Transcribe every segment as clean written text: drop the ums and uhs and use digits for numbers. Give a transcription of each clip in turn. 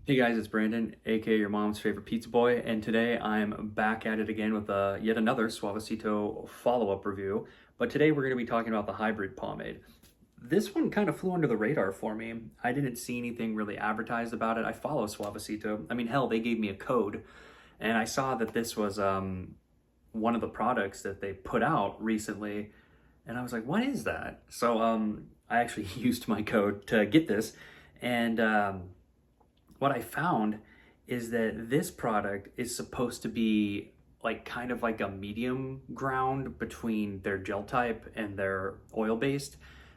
Hey guys, it's Brandon, aka your mom's favorite pizza boy, and today I'm back at it again with yet another Suavecito follow-up review. But today we're going to be talking about the hybrid pomade. This one kind of flew under the radar for me. I didn't see anything really advertised about it. I follow Suavecito. I mean, hell, they gave me a code, and I saw that this was one of the products that they put out recently, and I was like, what is that? So I actually used my code to get this, and what I found is that this product is supposed to be like kind of like a medium ground between their gel type and their oil based,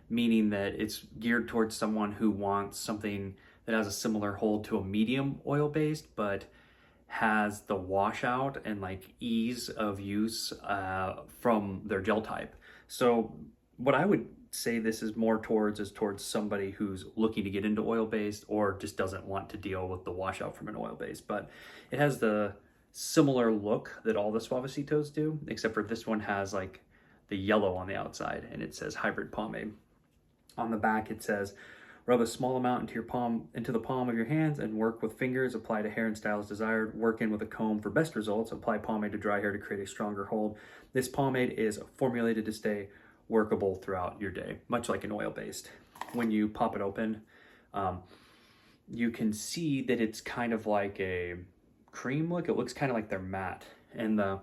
meaning that it's geared towards someone who wants something that has a similar hold to a medium oil based, but has the washout and like ease of use from their gel type. So what I would say this is more towards is towards somebody who's looking to get into oil-based or just doesn't want to deal with the washout from an oil-based. But it has the similar look that all the Suavecitos do, except for this one has like the yellow on the outside and it says hybrid pomade. On the back it says, rub a small amount into the palm of your hands and work with fingers. Apply to hair and style as desired. Work in with a comb for best results. Apply pomade to dry hair to create a stronger hold. This pomade is formulated to stay workable throughout your day, much like an oil-based. When you pop it open, you can see that it's kind of like a cream look. It looks kind of like they're matte. And the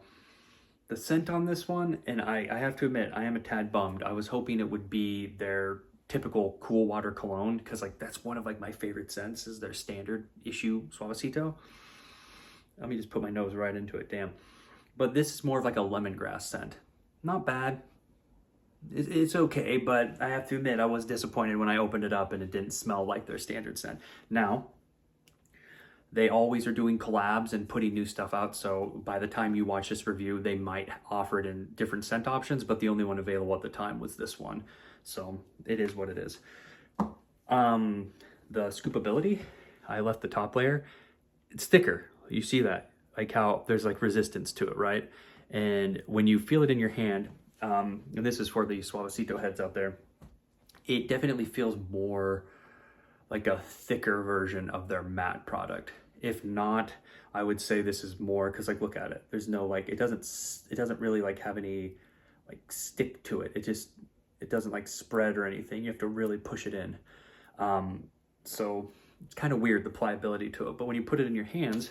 scent on this one, and I have to admit, I am a tad bummed. I was hoping it would be their typical cool water cologne, because like that's one of like my favorite scents is their standard issue Suavecito. Let me just put my nose right into it, damn. But this is more of like a lemongrass scent. Not bad. It's okay, but I have to admit I was disappointed when I opened it up and it didn't smell like their standard scent. Now, they always are doing collabs and putting new stuff out, so by the time you watch this review, they might offer it in different scent options, but the only one available at the time was this one. So it is what it is. The scoopability, I left the top layer. It's thicker. You see that, like how there's like resistance to it, right? And when you feel it in your hand, and this is for the Suavecito heads out there, it definitely feels more like a thicker version of their matte product. If not, I would say this is more, because like look at it, there's no like, it doesn't really like have any like stick to it. It doesn't like spread or anything. You have to really push it in. So it's kind of weird, the pliability to it, but when you put it in your hands,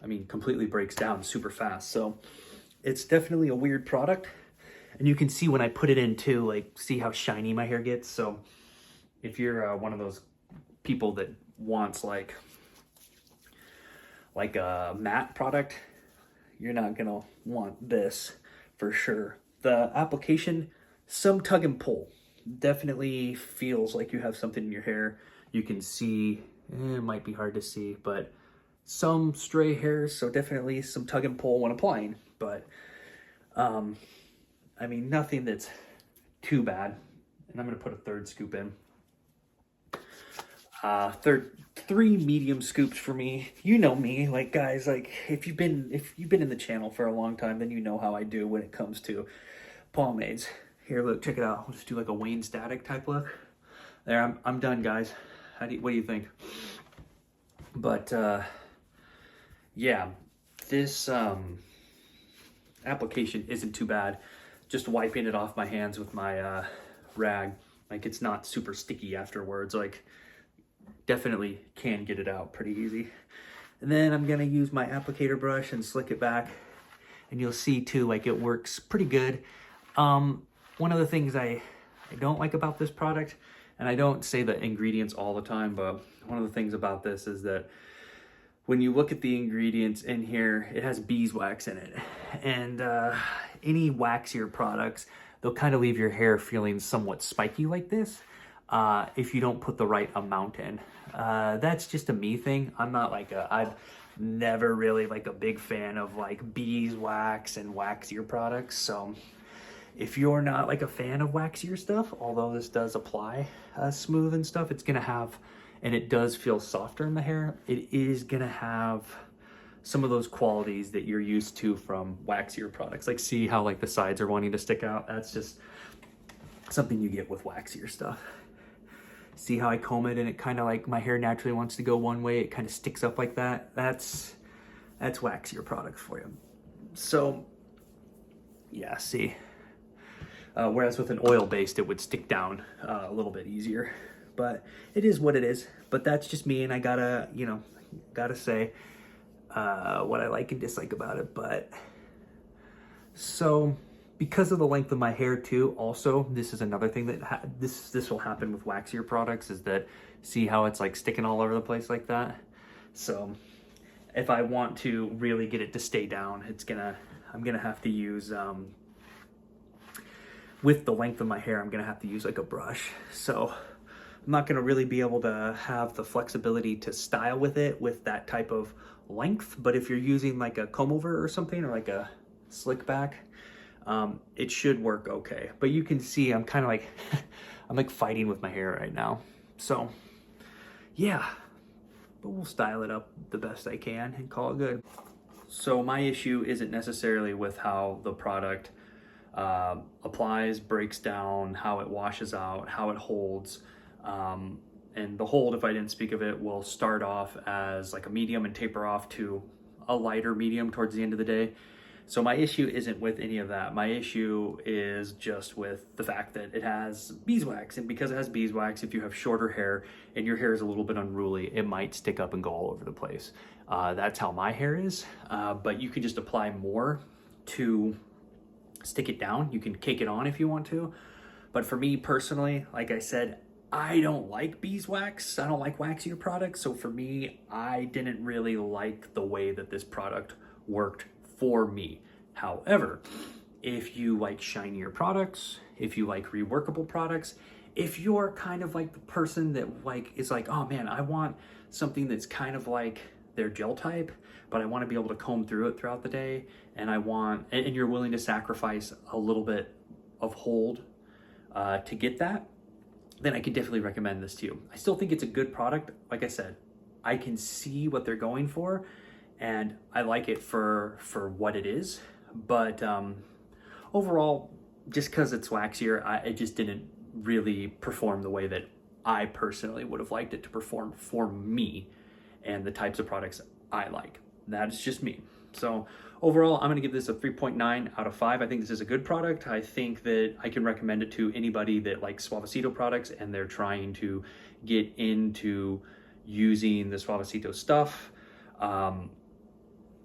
I mean, completely breaks down super fast. So it's definitely a weird product. And you can see when I put it in too, like see how shiny my hair gets. So if you're one of those people that wants like a matte product, you're not gonna want this for sure. The application, some tug and pull. Definitely feels like you have something in your hair. You can see, it might be hard to see, but some stray hairs, so definitely some tug and pull when applying. But I mean, nothing that's too bad. And I'm gonna put a third scoop in. Three medium scoops for me. You know me, like guys, like if you've been in the channel for a long time, then you know how I do when it comes to pomades. Here, look, check it out. I'll just do like a Wayne Static type look. There, I'm done, guys. What do you think? But yeah, this application isn't too bad. Just wiping it off my hands with my rag, like it's not super sticky afterwards. Like definitely can get it out pretty easy. And then I'm gonna use my applicator brush and slick it back, and you'll see too, like it works pretty good. One of the things I don't like about this product, and I don't say the ingredients all the time, but one of the things about this is that when you look at the ingredients in here, it has beeswax in it. And any waxier products, they'll kind of leave your hair feeling somewhat spiky like this if you don't put the right amount in. That's just a me thing. I'm not like I've never really like a big fan of like beeswax and waxier products. So if you're not like a fan of waxier stuff, although this does apply smooth and stuff, it's gonna have, and it does feel softer in the hair, it is gonna have some of those qualities that you're used to from waxier products. Like see how like the sides are wanting to stick out? That's just something you get with waxier stuff. See how I comb it and it kind of like my hair naturally wants to go one way, it kind of sticks up like that. That's waxier product for you. So yeah, see, whereas with an oil based it would stick down a little bit easier, but it is what it is. But that's just me, and I gotta, you know, gotta say what I like and dislike about it. But so because of the length of my hair too, also, this is another thing that this will happen with waxier products, is that, see how it's like sticking all over the place like that? So if I want to really get it to stay down, I'm gonna have to use, with the length of my hair, I'm gonna have to use like a brush. So I'm not gonna really be able to have the flexibility to style with it with that type of length. But if you're using like a comb over or something, or like a slick back, it should work okay. But you can see I'm kind of like, I'm like fighting with my hair right now. So yeah, but we'll style it up the best I can and call it good. So my issue isn't necessarily with how the product applies, breaks down, how it washes out, how it holds. And the hold, if I didn't speak of it, will start off as like a medium and taper off to a lighter medium towards the end of the day. So my issue isn't with any of that. My issue is just with the fact that it has beeswax. And because it has beeswax, if you have shorter hair and your hair is a little bit unruly, it might stick up and go all over the place. That's how my hair is. But you can just apply more to stick it down. You can cake it on if you want to. But for me personally, like I said, I don't like beeswax. I don't like waxier products. So for me, I didn't really like the way that this product worked for me. However, if you like shinier products, if you like reworkable products, if you're kind of like the person that like is like, oh man, I want something that's kind of like their gel type, but I want to be able to comb through it throughout the day, and and you're willing to sacrifice a little bit of hold to get that, then I can definitely recommend this to you. I still think it's a good product. Like I said, I can see what they're going for, and I like it for what it is. But overall, just because it's waxier, it just didn't really perform the way that I personally would have liked it to perform for me and the types of products I like. That is just me. So overall, I'm gonna give this a 3.9 out of 5. I think this is a good product. I think that I can recommend it to anybody that likes Suavecito products and they're trying to get into using the Suavecito stuff.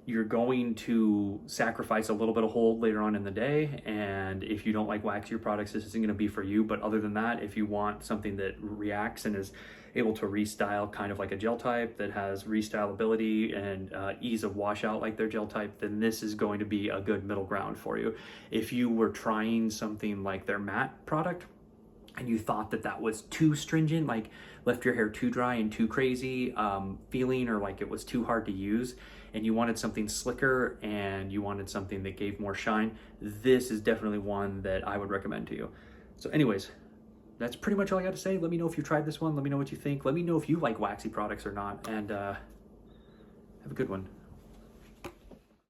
You're going to sacrifice a little bit of hold later on in the day, and if you don't like waxier products, this isn't going to be for you. But other than that, if you want something that reacts and is able to restyle kind of like a gel type, that has restylability and ease of washout like their gel type, then this is going to be a good middle ground for you. If you were trying something like their matte product and you thought that that was too stringent, like left your hair too dry and too crazy feeling, or like it was too hard to use, and you wanted something slicker and you wanted something that gave more shine, this is definitely one that I would recommend to you. So anyways, that's pretty much all I got to say. Let me know if you tried this one. Let me know what you think. Let me know if you like waxy products or not, and have a good one.